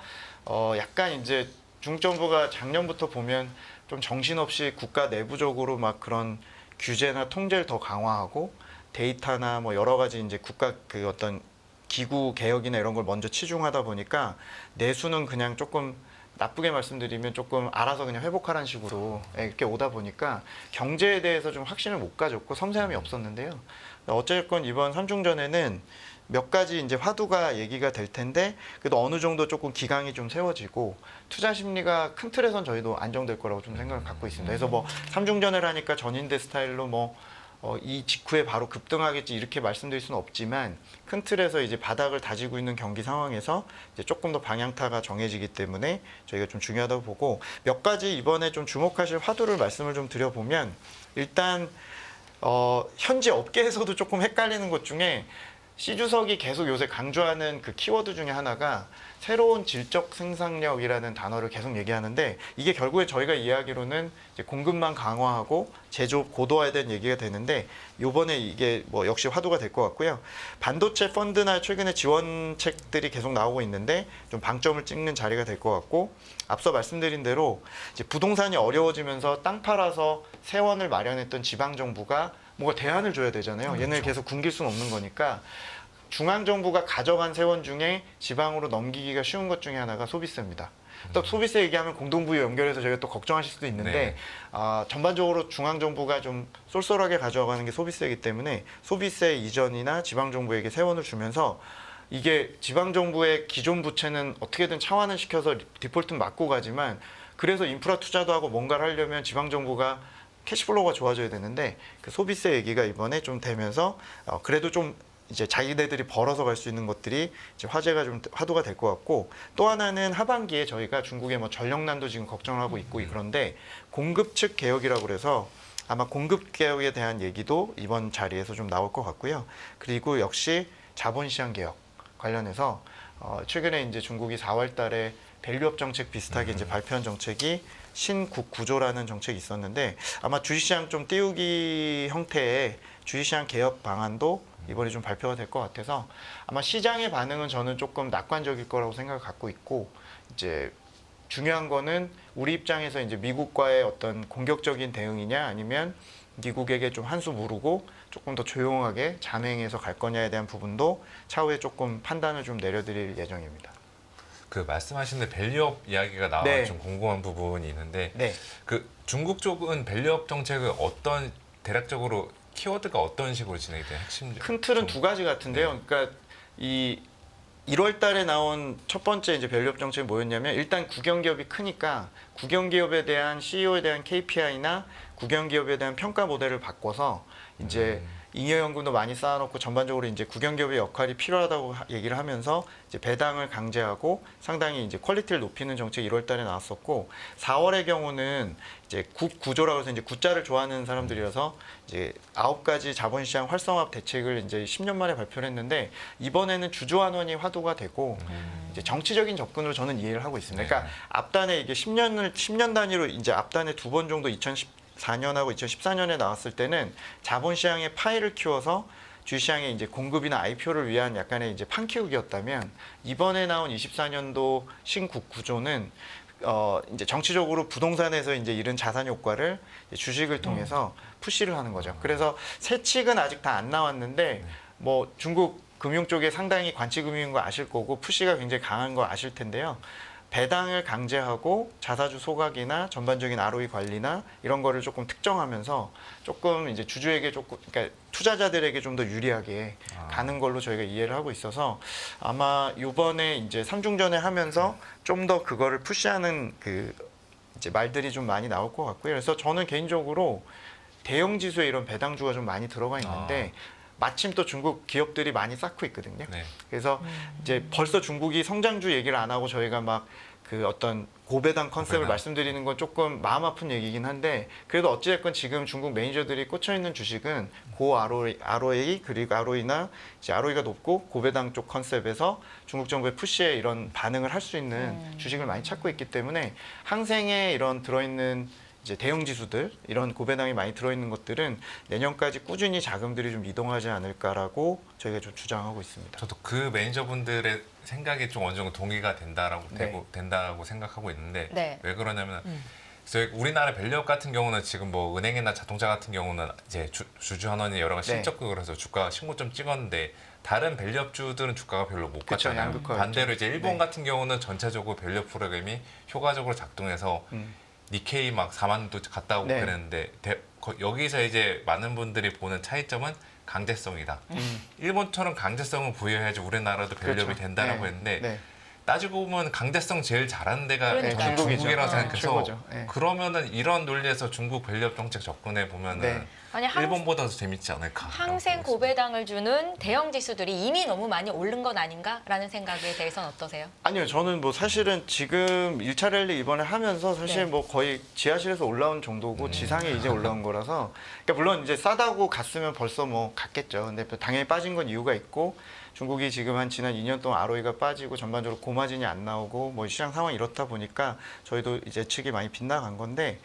S1: 약간 이제 중국 정부가 작년부터 보면 좀 정신없이 국가 내부적으로 막 그런 규제나 통제를 더 강화하고 데이터나 뭐 여러 가지 이제 국가 그 어떤 기구 개혁이나 이런 걸 먼저 치중하다 보니까 내수는 그냥 조금 나쁘게 말씀드리면 조금 알아서 그냥 회복하라는 식으로 이렇게 오다 보니까 경제에 대해서 좀 확신을 못 가졌고 섬세함이 없었는데요. 어쨌건 이번 삼중전에는 몇 가지 이제 화두가 얘기가 될 텐데 그래도 어느 정도 조금 기강이 좀 세워지고 투자 심리가 큰 틀에선 저희도 안정될 거라고 좀 생각을 갖고 있습니다. 그래서 뭐 삼중전을 하니까 전인대 스타일로 뭐 이 직후에 바로 급등하겠지 이렇게 말씀드릴 수는 없지만 큰 틀에서 이제 바닥을 다지고 있는 경기 상황에서 이제 조금 더 방향타가 정해지기 때문에 저희가 좀 중요하다고 보고 몇 가지 이번에 좀 주목하실 화두를 말씀을 좀 드려보면 일단 현지 업계에서도 조금 헷갈리는 것 중에 시 주석이 계속 요새 강조하는 그 키워드 중에 하나가 새로운 질적 생산력이라는 단어를 계속 얘기하는데 이게 결국에 저희가 이해하기로는 이제 공급망 강화하고 제조업 고도화에 대한 얘기가 되는데 요번에 이게 뭐 역시 화두가 될 것 같고요. 반도체 펀드나 최근에 지원책들이 계속 나오고 있는데 좀 방점을 찍는 자리가 될 것 같고 앞서 말씀드린 대로 이제 부동산이 어려워지면서 땅 팔아서 세원을 마련했던 지방 정부가 뭔가 대안을 줘야 되잖아요. 얘는
S3: 그렇죠.
S1: 계속 굶길 수는 없는 거니까 중앙 정부가 가져간 세원 중에 지방으로 넘기기가 쉬운 것 중에 하나가 소비세입니다. 또 소비세 얘기하면 공동부유 연결해서 저희가 또 걱정하실 수도 있는데
S3: 네.
S1: 전반적으로 중앙 정부가 좀 쏠쏠하게 가져가는 게 소비세이기 때문에 소비세 이전이나 지방 정부에게 세원을 주면서 이게 지방 정부의 기존 부채는 어떻게든 차환을 시켜서 디폴트는 막고 가지만 그래서 인프라 투자도 하고 뭔가를 하려면 지방 정부가 캐시플로우가 좋아져야 되는데 그 소비세 얘기가 이번에 좀 되면서 그래도 좀 이제 자기네들이 벌어서 갈 수 있는 것들이 이제 화제가 좀 화두가 될 것 같고 또 하나는 하반기에 저희가 중국의 뭐 전력난도 지금 걱정을 하고 있고 그런데 공급 측 개혁이라고 그래서 아마 공급 개혁에 대한 얘기도 이번 자리에서 좀 나올 것 같고요. 그리고 역시 자본시장 개혁 관련해서 최근에 이제 중국이 4월달에 밸류업 정책 비슷하게 이제 발표한 정책이 신국 구조라는 정책이 있었는데 아마 주식시장 좀 띄우기 형태의 주식시장 개혁 방안도 이번에 좀 발표가 될 것 같아서 아마 시장의 반응은 저는 조금 낙관적일 거라고 생각을 갖고 있고 이제 중요한 거는 우리 입장에서 이제 미국과의 어떤 공격적인 대응이냐 아니면 미국에게 좀 한 수 무르고 조금 더 조용하게 잠행해서 갈 거냐에 대한 부분도 차후에 조금 판단을 좀 내려드릴 예정입니다.
S3: 그 말씀하신 데 밸류업 이야기가 나와
S1: 네.
S3: 좀 궁금한 부분이 있는데
S1: 네.
S3: 그 중국 쪽은 밸류업 정책을 어떤 대략적으로 키워드가 어떤 식으로 진행이 돼요? 핵심
S1: 큰 틀은 두 가지 같은데요. 그러니까 이 1월 달에 나온 첫 번째 이제 밸류업 정책이 뭐였냐면 일단 국영기업이 크니까 국영기업에 대한 CEO에 대한 KPI나 국영기업에 대한 평가 모델을 바꿔서 이제 잉여연금도 많이 쌓아놓고 전반적으로 이제 국영기업의 역할이 필요하다고 얘기를 하면서 이제 배당을 강제하고 상당히 이제 퀄리티를 높이는 정책이 1월 달에 나왔었고 4월의 경우는 이제 국 구조라고 해서 이제 구자를 좋아하는 사람들이라서 이제 9가지 자본시장 활성화 대책을 이제 10년 만에 발표를 했는데 이번에는 주주환원이 화두가 되고 이제 정치적인 접근으로 저는 이해를 하고 있습니다.
S3: 네.
S1: 그러니까 앞단에 이게 10년 단위로 이제 앞단에 2번 정도 2014년하고 2014년에 나왔을 때는 자본시장의 파이를 키워서 주시장의 이제 공급이나 IPO를 위한 약간의 이제 판키우기였다면 이번에 나온 24년도 신국 구조는 이제 정치적으로 부동산에서 이제 이런 자산 효과를 주식을 통해서 푸시를 하는 거죠. 그래서 세칙은 아직 다 안 나왔는데 뭐 중국 금융 쪽에 상당히 관치금융인 거 아실 거고 푸시가 굉장히 강한 거 아실 텐데요. 배당을 강제하고 자사주 소각이나 전반적인 ROE 관리나 이런 거를 조금 특정하면서 조금 이제 주주에게 조금 그러니까 투자자들에게 좀 더 유리하게 가는 걸로 저희가 이해를 하고 있어서 아마 이번에 이제 삼중전에 하면서 좀 더 그거를 푸시하는 그 이제 말들이 좀 많이 나올 것 같고요. 그래서 저는 개인적으로 대형 지수에 이런 배당주가 좀 많이 들어가 있는데 마침 또 중국 기업들이 많이 쌓고 있거든요.
S3: 네.
S1: 그래서 이제 벌써 중국이 성장주 얘기를 안 하고 저희가 막 그 어떤 고배당 컨셉을
S3: 고배당.
S1: 말씀드리는 건 조금 마음 아픈 얘기긴 한데 그래도 어찌됐건 지금 중국 매니저들이 꽂혀 있는 주식은 고 ROE 그리고 ROE나 이제 ROE가 높고 고배당 쪽 컨셉에서 중국 정부의 푸시에 이런 반응을 할 수 있는 주식을 많이 찾고 있기 때문에 항생에 이런 들어있는 이제 대형 지수들 이런 고배당이 많이 들어있는 것들은 내년까지 꾸준히 자금들이 좀 이동하지 않을까라고 저희가 좀 주장하고 있습니다.
S3: 저도 그 매니저분들의 생각에 좀 어느 정도 동의가 된다라고
S1: 네.
S3: 된다고 생각하고 있는데
S2: 네.
S3: 왜 그러냐면 저희 우리나라 밸류업 같은 경우는 지금 뭐 은행이나 자동차 같은 경우는 이제 주주환원이 여러 가지
S1: 네.
S3: 실적을 해서 주가 신고점 찍었는데 다른 밸류업주들은 주가가 별로 못
S1: 그쵸,
S3: 갔잖아요.
S1: 양극화였죠.
S3: 반대로 이제 일본
S1: 네.
S3: 같은 경우는 전체적으로 밸류업 프로그램이 효과적으로 작동해서 니케이 막 4만도 갔다 오고
S1: 네.
S3: 그랬는데 여기서 이제 많은 분들이 보는 차이점은 강제성이다. 일본처럼 강제성을 부여해야지 우리나라도 밸류업이
S1: 그렇죠.
S3: 된다라고
S1: 네.
S3: 했는데
S1: 네.
S3: 따지고 보면 강제성 제일 잘하는 데가
S2: 그러니까요.
S3: 저는
S1: 중국이죠.
S3: 중국이라고
S2: 네.
S3: 생각해서
S1: 최고죠. 네.
S3: 그러면은 이런 논리에서 중국 밸류업 정책 접근해 보면은
S1: 네.
S2: 아니
S3: 일본보다도 재밌지 않을까.
S2: 항생 고배당을 주는 대형 지수들이 이미 너무 많이 오른 건 아닌가라는 생각에 대해서는 어떠세요?
S1: 아니요, 저는 뭐 사실은 지금 1차 랠리 이번에 하면서 사실
S2: 네.
S1: 뭐 거의 지하실에서 올라온 정도고 지상에 이제 올라온 거라서 그러니까 물론 이제 싸다고 갔으면 벌써 뭐 갔겠죠. 근데 당연히 빠진 건 이유가 있고 중국이 지금 한 지난 2년 동안 ROE가 빠지고 전반적으로 고마진이 안 나오고 뭐 시장 상황이 이렇다 보니까 저희도 이제 측이 많이 빗나간 건데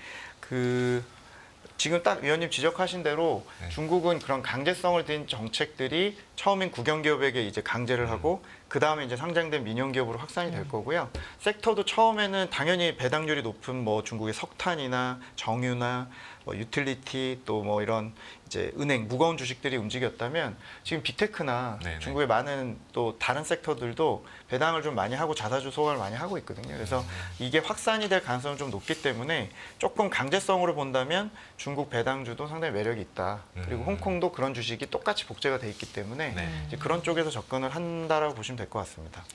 S1: 지금 딱 위원님 지적하신 대로
S3: 네.
S1: 중국은 그런 강제성을 띤 정책들이 처음엔 국영기업에게 이제 강제를 하고 그 다음에 이제 상장된 민영기업으로 확산이 될 거고요. 섹터도 처음에는 당연히 배당률이 높은 뭐 중국의 석탄이나 정유나 뭐 유틸리티 또 뭐 이런 이제 은행 무거운 주식들이 움직였다면 지금 빅테크나
S3: 네네.
S1: 중국의 많은 또 다른 섹터들도 배당을 좀 많이 하고 자사주 소각을 많이 하고 있거든요. 그래서 이게 확산이 될 가능성이 좀 높기 때문에 조금 강제성으로 본다면 중국 배당주도 상당히 매력이 있다. 그리고 홍콩도 그런 주식이 똑같이 복제가 돼 있기 때문에
S3: 네.
S1: 이제 그런 쪽에서 접근을 한다라고 보시면 될 것 같습니다.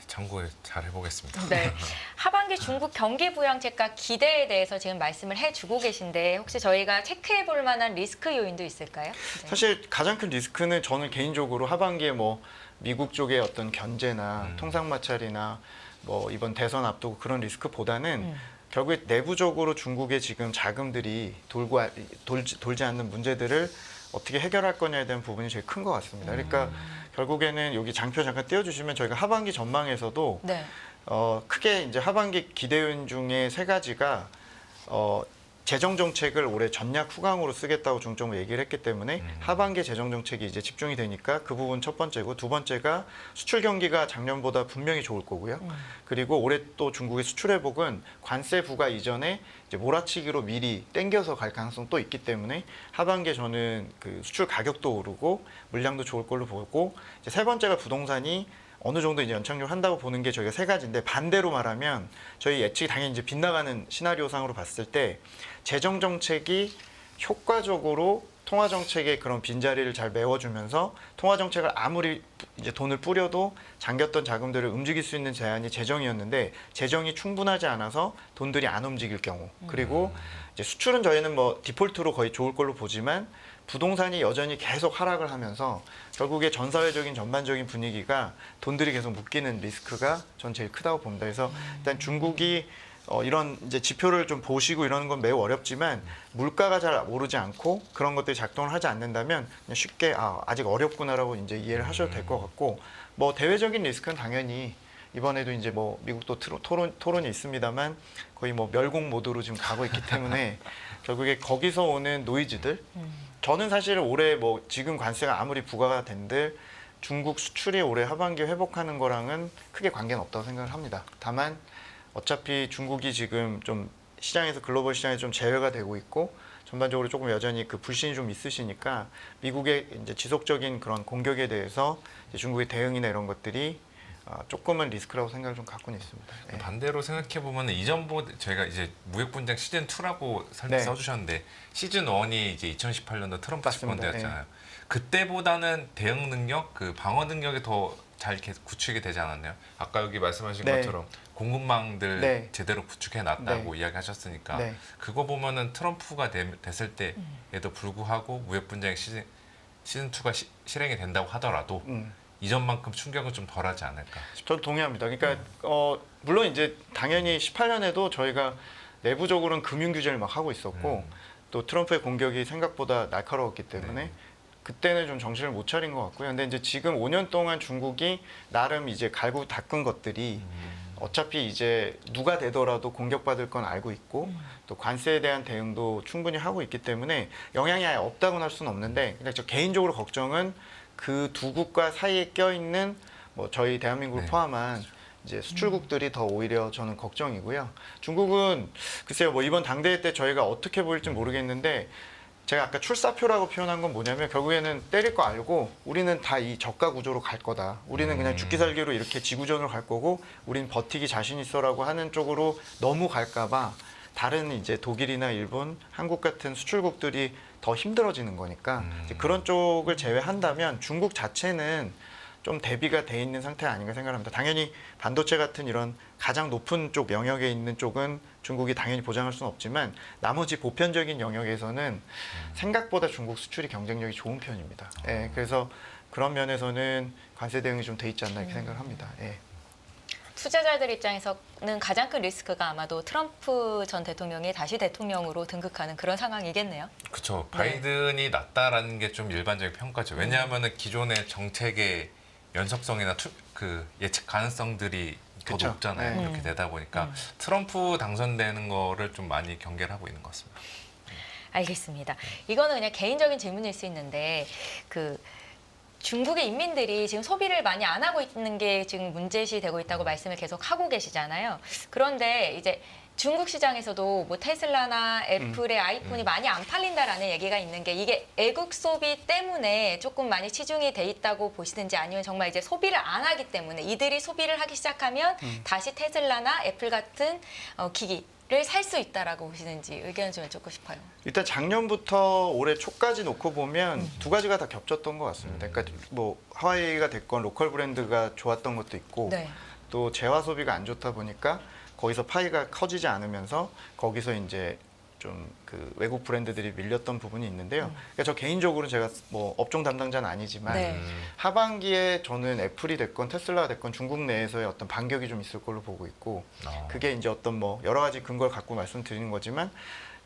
S3: 참고 잘 해보겠습니다.
S2: 네. 하반기 중국 경기 부양책과 기대에 대해서 지금 말씀을 해주고 계신데 혹시 저희가 체크해 볼 만한 리스크 요인도 있을까요? 네.
S1: 사실 가장 큰 리스크는 저는 개인적으로 하반기에 뭐 미국 쪽의 어떤 견제나 통상 마찰이나 뭐 이번 대선 앞두고 그런 리스크보다는 결국에 내부적으로 중국의 지금 자금들이 돌지 않는 문제들을 어떻게 해결할 거냐에 대한 부분이 제일 큰 것 같습니다. 그러니까 결국에는 여기 장표 잠깐 띄워주시면 저희가 하반기 전망에서도
S2: 네.
S1: 크게 이제 하반기 기대 요인 중에 세 가지가 재정 정책을 올해 전략 후강으로 쓰겠다고 중점을 얘기를 했기 때문에 하반기 재정 정책이 이제 집중이 되니까 그 부분 첫 번째고 두 번째가 수출 경기가 작년보다 분명히 좋을 거고요. 그리고 올해 또 중국의 수출 회복은 관세 부과 이전에 이제 몰아치기로 미리 땡겨서 갈 가능성 또 있기 때문에 하반기에 저는 그 수출 가격도 오르고 물량도 좋을 걸로 보고 이제 세 번째가 부동산이 어느 정도 이제 연착륙 한다고 보는 게 저희가 세 가지인데 반대로 말하면 저희 예측이 당연히 이제 빗나가는 시나리오상으로 봤을 때 재정 정책이 효과적으로 통화 정책의 그런 빈자리를 잘 메워주면서 통화 정책을 아무리 이제 돈을 뿌려도 잠겼던 자금들을 움직일 수 있는 제한이 재정이었는데 재정이 충분하지 않아서 돈들이 안 움직일 경우 그리고 이제 수출은 저희는 뭐 디폴트로 거의 좋을 걸로 보지만 부동산이 여전히 계속 하락을 하면서 결국에 전 사회적인 전반적인 분위기가 돈들이 계속 묶이는 리스크가 전 제일 크다고 봅니다. 그래서 일단 중국이 이런 이제 지표를 좀 보시고 이러는 건 매우 어렵지만 물가가 잘 오르지 않고 그런 것들이 작동을 하지 않는다면 그냥 쉽게 아직 어렵구나라고 이제 이해를 하셔도 될 것 같고 뭐 대외적인 리스크는 당연히 이번에도 이제 뭐 미국도 토론이 있습니다만 거의 뭐 멸공 모드로 지금 가고 있기 때문에 결국에 거기서 오는 노이즈들 저는 사실 올해 뭐 지금 관세가 아무리 부과가 된들 중국 수출이 올해 하반기에 회복하는 거랑은 크게 관계는 없다고 생각을 합니다. 다만 어차피 중국이 지금 좀 시장에서 글로벌 시장에 좀 제외가 되고 있고 전반적으로 조금 여전히 그 불신이 좀 있으시니까 미국의 이제 지속적인 그런 공격에 대해서 이제 중국의 대응이나 이런 것들이 조금은 리스크라고 생각을 좀 갖고는 있습니다. 네.
S3: 반대로 생각해 보면 이전보다 저희가 이제 무역 분쟁 시즌 2라고
S1: 네.
S3: 써주셨는데 시즌 1이 이제 2018년도 트럼프
S1: 맞습니다.
S3: 집권대였잖아요. 그때보다는 대응 능력, 그 방어 능력이 더 잘 구축이 되지 않았나요? 아까 여기 말씀하신
S1: 네.
S3: 것처럼 공급망들
S1: 네.
S3: 제대로 구축해 놨다고 이야기하셨으니까
S1: 네.
S3: 그거 보면은 트럼프가 됐을 때에도 불구하고 무역 분쟁 시즌 2가 실행이 된다고 하더라도 이전만큼 충격은 좀 덜하지 않을까 싶어요.
S1: 저도 동의합니다. 그러니까 물론 이제 당연히 18년에도 저희가 내부적으로는 금융 규제를 막 하고 있었고 또 트럼프의 공격이 생각보다 날카로웠기 때문에 그때는 좀 정신을 못 차린 것 같고요. 근데 이제 지금 5년 동안 중국이 나름 이제 갈고 닦은 것들이 어차피 이제 누가 되더라도 공격받을 건 알고 있고 또 관세에 대한 대응도 충분히 하고 있기 때문에 영향이 아예 없다고는 할 수는 없는데 그냥 저 개인적으로 걱정은 그 두 국가 사이에 껴있는 뭐 저희 대한민국을
S3: 네.
S1: 포함한 이제 수출국들이 더 오히려 저는 걱정이고요. 중국은 글쎄요, 뭐 이번 당대회 때 저희가 어떻게 보일지 모르겠는데 제가 아까 출사표라고 표현한 건 뭐냐면 결국에는 때릴 거 알고 우리는 다 이 저가 구조로 갈 거다. 우리는 그냥 죽기 살기로 이렇게 지구전으로 갈 거고 우리는 버티기 자신 있어라고 하는 쪽으로 너무 갈까 봐 다른 이제 독일이나 일본, 한국 같은 수출국들이 더 힘들어지는 거니까 이제 그런 쪽을 제외한다면 중국 자체는 좀 대비가 돼 있는 상태가 아닌가 생각합니다. 당연히 반도체 같은 이런 가장 높은 쪽 영역에 있는 쪽은 중국이 당연히 보장할 수는 없지만 나머지 보편적인 영역에서는 생각보다 중국 수출이 경쟁력이 좋은 편입니다. 예, 그래서 그런 면에서는 관세 대응이 좀 돼 있지 않나 이렇게 생각합니다. 예.
S2: 투자자들 입장에서는 가장 큰 리스크가 아마도 트럼프 전 대통령이 다시 대통령으로 등극하는 그런 상황이겠네요.
S3: 그렇죠. 바이든이 낫다라는 게 좀 일반적인 평가죠. 왜냐하면은 기존의 정책의 연속성이나 그 예측 가능성들이 더
S1: 그쵸.
S3: 높잖아요.
S1: 네.
S3: 그렇게 되다 보니까 트럼프 당선되는 거를 좀 많이 경계를 하고 있는 것 같습니다.
S2: 알겠습니다. 이거는 그냥 개인적인 질문일 수 있는데 그 중국의 인민들이 지금 소비를 많이 안 하고 있는 게 지금 문제시 되고 있다고 말씀을 계속 하고 계시잖아요. 그런데 이제 중국 시장에서도 뭐 테슬라나 애플의 아이폰이 많이 안 팔린다라는 얘기가 있는 게 이게 애국 소비 때문에 조금 많이 치중이 돼 있다고 보시든지 아니면 정말 이제 소비를 안 하기 때문에 이들이 소비를 하기 시작하면 다시 테슬라나 애플 같은 기기를 살 수 있다라고 보시는지 의견 좀 여쭙고 싶어요.
S1: 일단 작년부터 올해 초까지 놓고 보면 두 가지가 다 겹쳤던 것 같습니다. 그러니까 뭐 하와이가 됐건 로컬 브랜드가 좋았던 것도 있고
S2: 네.
S1: 또 재화 소비가 안 좋다 보니까 거기서 파이가 커지지 않으면서 거기서 이제 좀 그 외국 브랜드들이 밀렸던 부분이 있는데요. 그러니까 저 개인적으로 제가 뭐 업종 담당자는 아니지만
S2: 네.
S1: 하반기에 저는 애플이 됐건 테슬라가 됐건 중국 내에서의 어떤 반격이 좀 있을 걸로 보고 있고 그게 이제 어떤 뭐 여러 가지 근거를 갖고 말씀드리는 거지만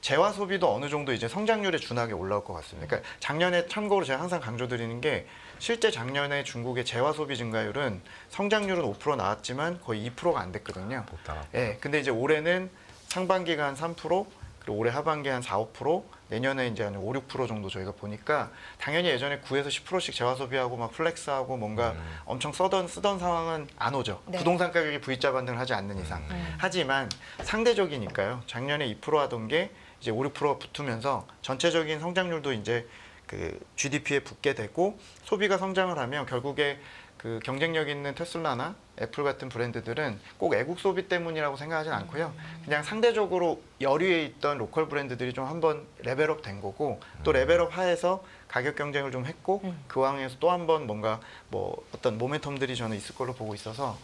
S1: 재화 소비도 어느 정도 이제 성장률에 준하게 올라올 것 같습니다. 그러니까 작년에 참고로 제가 항상 강조드리는 게 실제 작년에 중국의 재화 소비 증가율은 성장률은 5% 나왔지만 거의 2%가 안 됐거든요.
S3: 못 따라.
S1: 예, 근데 이제 올해는 상반기가 한 3%, 그리고 올해 하반기 한 4, 5%, 내년에 이제 한 5, 6% 정도 저희가 보니까 당연히 예전에 9에서 10%씩 재화 소비하고 막 플렉스하고 뭔가 엄청 쓰던 상황은 안 오죠.
S2: 네.
S1: 부동산 가격이 V자 반등을 하지 않는 이상. 하지만 상대적이니까요. 작년에 2% 하던 게 이제 5, 6%가 붙으면서 전체적인 성장률도 이제 그 GDP에 붙게 되고 소비가 성장을 하면 결국에 그 경쟁력 있는 테슬라나 애플 같은 브랜드들은 꼭 애국 소비 때문이라고 생각하진 않고요. 그냥 상대적으로 열위에 있던 로컬 브랜드들이 좀 한번 레벨업 된 거고 또 레벨업 하에서 가격 경쟁을 좀 했고 그 왕에서 또 한번 뭔가 뭐 어떤 모멘텀들이 저는 있을 걸로 보고 있어서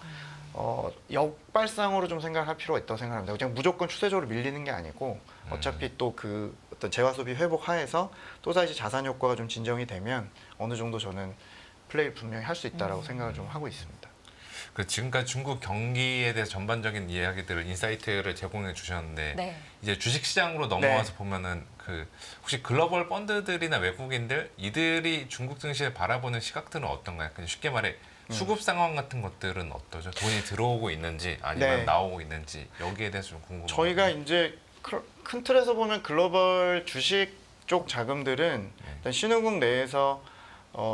S1: 역발상으로 좀 생각할 필요가 있다고 생각합니다. 그냥 무조건 추세적으로 밀리는 게 아니고 어차피 또 그 어떤 재화 소비 회복 하에서 또다시 자산 효과가 좀 진정이 되면 어느 정도 저는 플레이를 분명히 할 수 있다라고 생각을 좀 하고 있습니다.
S3: 그 지금까지 중국 경기에 대해서 전반적인 이야기들을 인사이트를 제공해 주셨는데
S2: 네.
S3: 이제 주식 시장으로 넘어와서 보면은 그 혹시 글로벌 펀드들이나 외국인들 이들이 중국 증시를 바라보는 시각들은 어떤가요? 그냥 쉽게 말해 수급 상황 같은 것들은 어떠죠? 돈이 들어오고 있는지 아니면
S1: 네.
S3: 나오고 있는지 여기에 대해서 좀 궁금합니다.
S1: 저희가 이제 큰 틀에서 보면 글로벌 주식 쪽 자금들은 일단 신흥국 내에서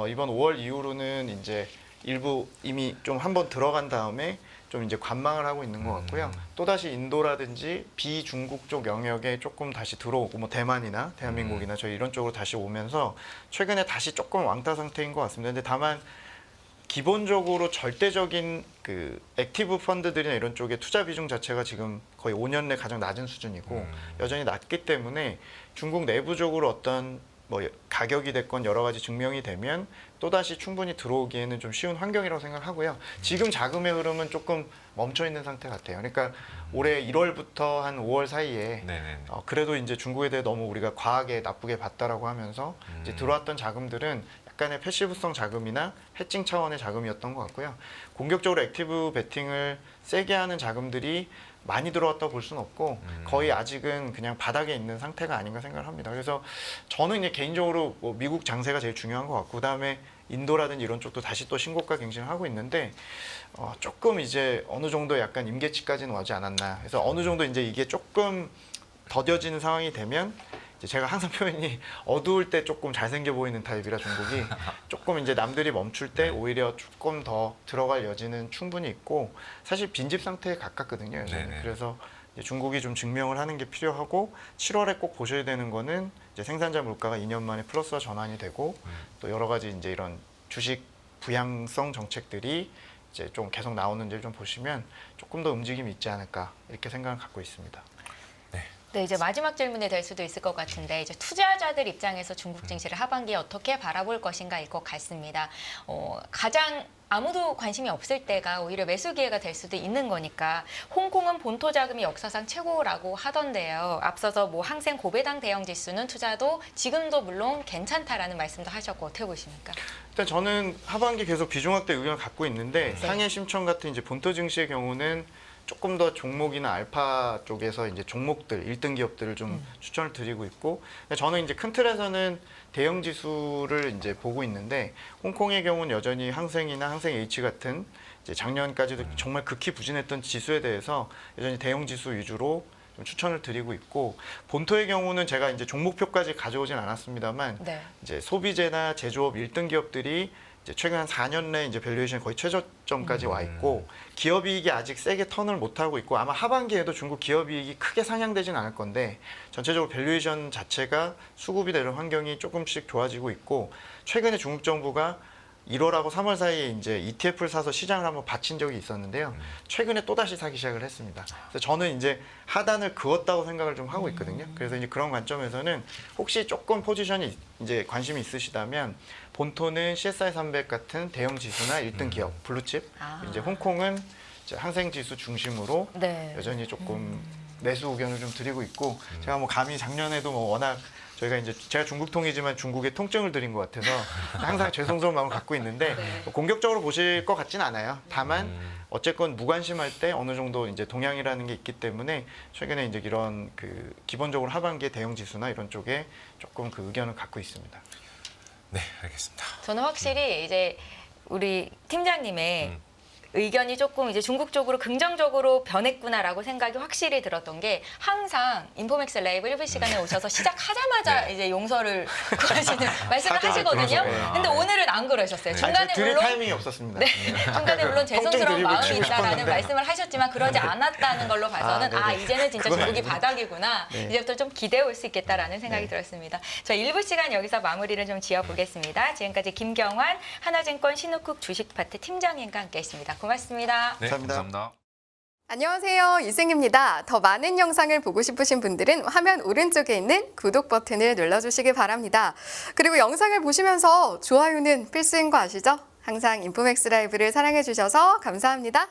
S1: 이번 5월 이후로는 이제 일부 이미 좀 한번 들어간 다음에 좀 이제 관망을 하고 있는 것 같고요. 또다시 인도라든지 비중국 쪽 영역에 조금 다시 들어오고 뭐 대만이나 대한민국이나 저희 이런 쪽으로 다시 오면서 최근에 다시 조금 왕따 상태인 것 같습니다. 근데 다만 기본적으로 절대적인 그 액티브 펀드들이나 이런 쪽의 투자 비중 자체가 지금 거의 5년 내 가장 낮은 수준이고 여전히 낮기 때문에 중국 내부적으로 어떤 뭐 가격이 됐건 여러 가지 증명이 되면 또다시 충분히 들어오기에는 좀 쉬운 환경이라고 생각하고요. 지금 자금의 흐름은 조금 멈춰 있는 상태 같아요. 그러니까 올해 1월부터 한 5월 사이에
S3: 네네.
S1: 그래도 이제 중국에 대해 너무 우리가 과하게 나쁘게 봤다라고 하면서 이제 들어왔던 자금들은 약간의 패시브성 자금이나 해칭 차원의 자금이었던 것 같고요. 공격적으로 액티브 베팅을 세게 하는 자금들이 많이 들어왔다고 볼 수는 없고 거의 아직은 그냥 바닥에 있는 상태가 아닌가 생각을 합니다. 그래서 저는 이제 개인적으로 뭐 미국 장세가 제일 중요한 것 같고 그다음에 인도라든지 이런 쪽도 다시 또 신고가 갱신을 하고 있는데 조금 이제 어느 정도 약간 임계치까지는 오지 않았나. 그래서 어느 정도 이제 이게 조금 더뎌지는 상황이 되면 이제 제가 항상 표현이 어두울 때 조금 잘생겨 보이는 타입이라 중국이 조금 이제 남들이 멈출 때 오히려 조금 더 들어갈 여지는 충분히 있고 사실 빈집 상태에 가깝거든요. 여전히.
S3: 네네.
S1: 그래서 이제 중국이 좀 증명을 하는 게 필요하고 7월에 꼭 보셔야 되는 거는 이제 생산자 물가가 2년 만에 플러스와 전환이 되고 또 여러 가지 이제 이런 주식 부양성 정책들이 이제 좀 계속 나오는지를 좀 보시면 조금 더 움직임이 있지 않을까 이렇게 생각을 갖고 있습니다.
S3: 네,
S2: 네, 이제 마지막 질문이 될 수도 있을 것 같은데 이제 투자자들 입장에서 중국 증시를 하반기에 어떻게 바라볼 것인가일 것 같습니다. 가장 아무도 관심이 없을 때가 오히려 매수 기회가 될 수도 있는 거니까 홍콩은 본토 자금이 역사상 최고라고 하던데요. 앞서서 뭐 항생 고배당 대형 지수는 투자도 지금도 물론 괜찮다라는 말씀도 하셨고 어떻게 보십니까?
S1: 일단 저는 하반기 계속 비중확대 의견을 갖고 있는데
S2: 네.
S1: 상해 심청 같은 이제 본토 증시의 경우는 조금 더 종목이나 알파 쪽에서 이제 종목들 1등 기업들을 좀 추천을 드리고 있고 저는 이제 큰 틀에서는 대형 지수를 이제 보고 있는데 홍콩의 경우는 여전히 항생이나 항생 H 같은 이제 작년까지도 정말 극히 부진했던 지수에 대해서 여전히 대형 지수 위주로 좀 추천을 드리고 있고 본토의 경우는 제가 이제 종목표까지 가져오진 않았습니다만
S2: 네.
S1: 이제 소비재나 제조업 1등 기업들이 이제 최근 한 4년 내 이제 밸류에이션 거의 최저점까지 와 있고 기업이익이 아직 세게 턴을 못 하고 있고 아마 하반기에도 중국 기업이익이 크게 상향되진 않을 건데 전체적으로 밸류에이션 자체가 수급이 되는 환경이 조금씩 좋아지고 있고 최근에 중국 정부가 1월하고 3월 사이에 이제 ETF를 사서 시장을 한번 받친 적이 있었는데요. 최근에 또 다시 사기 시작을 했습니다. 그래서 저는 이제 하단을 그었다고 생각을 좀 하고 있거든요. 그래서 이제 그런 관점에서는 혹시 조금 포지션이 이제 관심이 있으시다면 본토는 CSI 300 같은 대형 지수나 1등 기업 블루칩, 이제 홍콩은 이제 항생 지수 중심으로
S2: 네.
S1: 여전히 조금 매수 의견을 좀 드리고 있고 제가 뭐 감히 작년에도 뭐 워낙 저희가 이제 제가 중국통이지만 중국에 통증을 드린 것 같아서 항상 죄송스러운 마음을 갖고 있는데 뭐 공격적으로 보실 것 같진 않아요. 다만 어쨌건 무관심할 때 어느 정도 이제 동향이라는 게 있기 때문에 최근에 이제 이런 그 기본적으로 하반기에 대형 지수나 이런 쪽에 조금 그 의견을 갖고 있습니다.
S3: 네, 알겠습니다.
S2: 저는 확실히 이제 우리 팀장님의 의견이 조금 이제 중국 쪽으로 긍정적으로 변했구나라고 생각이 확실히 들었던 게 항상 인포맥스 라이브 1부 시간에 오셔서 시작하자마자
S3: 네.
S2: 이제 용서를 구하시는 말씀을
S1: 하죠.
S2: 하시거든요.
S3: 그러죠.
S2: 근데 오늘은 안 그러셨어요.
S3: 네.
S2: 중간에
S1: 드릴
S2: 물론
S1: 타이밍이 없었습니다.
S2: 네, 중간에 물론 죄송스러운
S1: 드리고
S2: 마음이
S1: 치고
S2: 있다라는
S1: 싶었는데.
S2: 말씀을 하셨지만 그러지 않았다는 걸로 봐서는
S1: 네네.
S2: 이제는 진짜
S1: 그건
S2: 중국이
S1: 아니에요.
S2: 바닥이구나.
S1: 네.
S2: 이제부터 좀 기대해 올 수 있겠다라는 생각이
S1: 네.
S2: 들었습니다. 저 1부 시간 여기서 마무리를 좀 지어보겠습니다. 지금까지 김경환 하나증권 신우쿡 주식파트 팀장님과 함께했습니다. 고맙습니다.
S3: 네,
S1: 감사합니다.
S3: 감사합니다.
S4: 안녕하세요. 이승입니다. 더 많은 영상을 보고 싶으신 분들은 화면 오른쪽에 있는 구독 버튼을 눌러주시기 바랍니다. 그리고 영상을 보시면서 좋아요는 필수인 거 아시죠? 항상 인포맥스 라이브를 사랑해 주셔서 감사합니다.